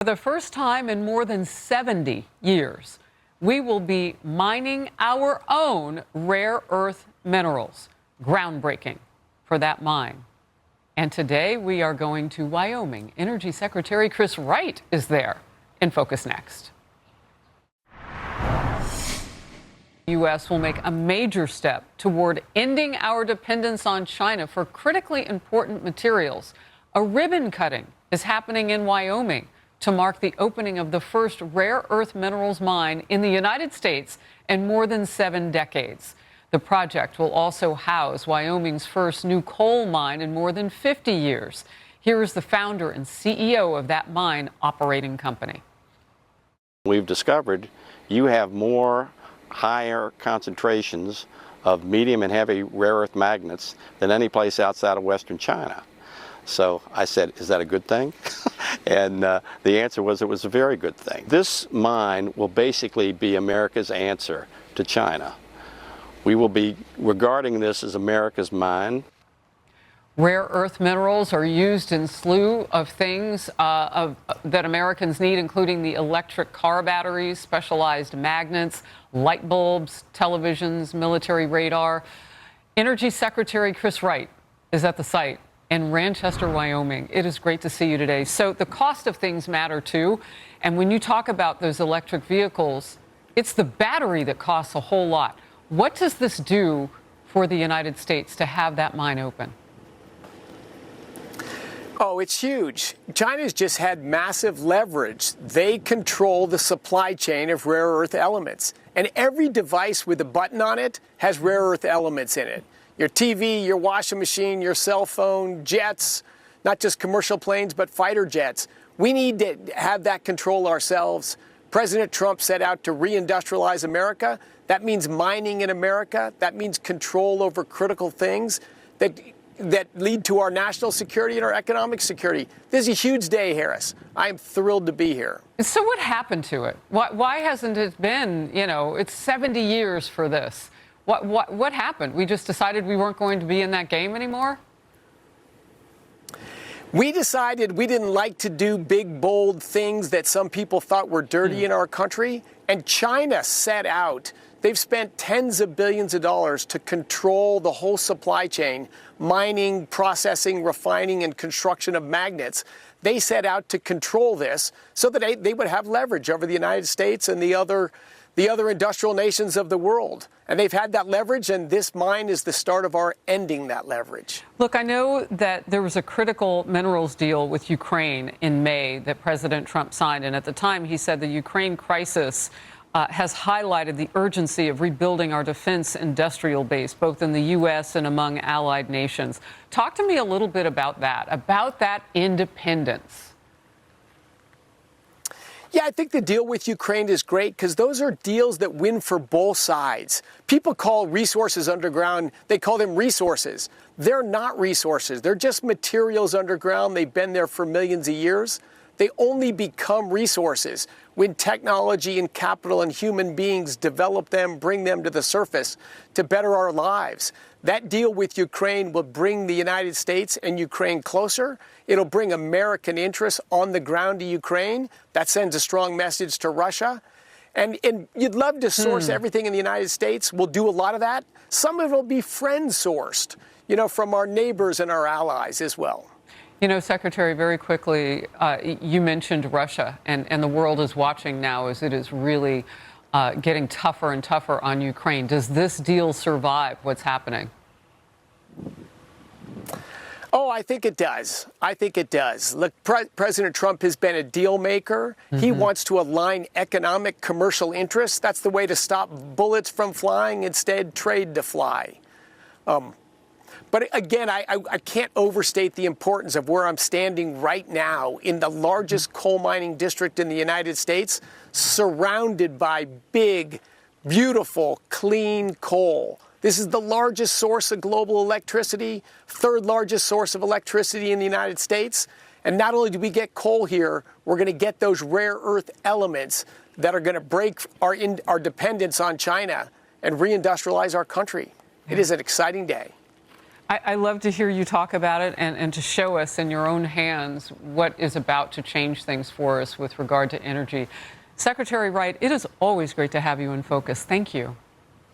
For the first time in more than 70 years, we will be mining our own rare earth minerals. Groundbreaking for that mine. And today we are going to Wyoming. Energy Secretary Chris Wright is there. In Focus next. The U.S. will make a major step toward ending our dependence on China for critically important materials. A ribbon cutting is happening in Wyoming to mark the opening of the first rare earth minerals mine in the United States in more than 7 decades. The project will also house Wyoming's first new coal mine in more than 50 years. Here is the founder and CEO of that mine operating company. We've discovered you have more higher concentrations of medium and heavy rare earth magnets than any place outside of Western China. So I said, is that a good thing? And the answer was it was a very good thing. This mine will basically be America's answer to China. We will be regarding this as America's mine. Rare earth minerals are used in a slew of things that Americans need, including the electric car batteries, specialized magnets, light bulbs, televisions, military radar. Energy Secretary Chris Wright is at the site in Ranchester, Wyoming. It is great to see you today. So the cost of things matter too. And when you talk about those electric vehicles, it's the battery that costs a whole lot. What does this do for the United States to have that mine open? Oh, it's huge. China's just had massive leverage. They control the supply chain of rare earth elements. And every device with a button on it has rare earth elements in it. Your TV, your washing machine, your cell phone, jets, not just commercial planes, but fighter jets. We need to have that control ourselves. President Trump set out to reindustrialize America. That means mining in America. That means control over critical things that lead to our national security and our economic security. This is a huge day, Harris. I am thrilled to be here. So what happened to it? Why hasn't it been, it's 70 years for this? What happened? We just decided we weren't going to be in that game anymore? We decided we didn't like to do big, bold things that some people thought were dirty in our country. And China set out. They've spent tens of billions of dollars to control the whole supply chain, mining, processing, refining, and construction of magnets. They set out to control this so that they would have leverage over the United States and the other industrial nations of the world. And they've had that leverage, and this mine is the start of our ending that leverage. Look, I know that there was a critical minerals deal with Ukraine in May that President Trump signed, and at the time he said the Ukraine crisis has highlighted the urgency of rebuilding our defense industrial base, both in the U.S. and among allied nations. Talk to me a little bit about that independence. Yeah, I think the deal with Ukraine is great because those are deals that win for both sides. People call resources underground, they call them resources. They're not resources. They're just materials underground. They've been there for millions of years. They only become resources when technology and capital and human beings develop them, bring them to the surface to better our lives. That deal with Ukraine will bring the United States and Ukraine closer. It'll bring American interests on the ground to Ukraine. That sends a strong message to Russia. And you'd love to source everything in the United States. We'll do a lot of that. Some of it will be friend-sourced, from our neighbors and our allies as well. Secretary, very quickly, you mentioned Russia, and the world is watching now as it is really getting tougher and tougher on Ukraine. Does this deal survive what's happening? Oh, I think it does. I think it does. Look, President Trump has been a deal maker. He wants to align economic, commercial interests. That's the way to stop bullets from flying, instead trade to fly. But again, I can't overstate the importance of where I'm standing right now in the largest coal mining district in the United States, surrounded by big, beautiful, clean coal. This is the largest source of global electricity, third largest source of electricity in the United States. And not only do we get coal here, we're going to get those rare earth elements that are going to break our dependence on China and reindustrialize our country. It is an exciting day. I love to hear you talk about it and to show us in your own hands what is about to change things for us with regard to energy. Secretary Wright, it is always great to have you in focus. Thank you.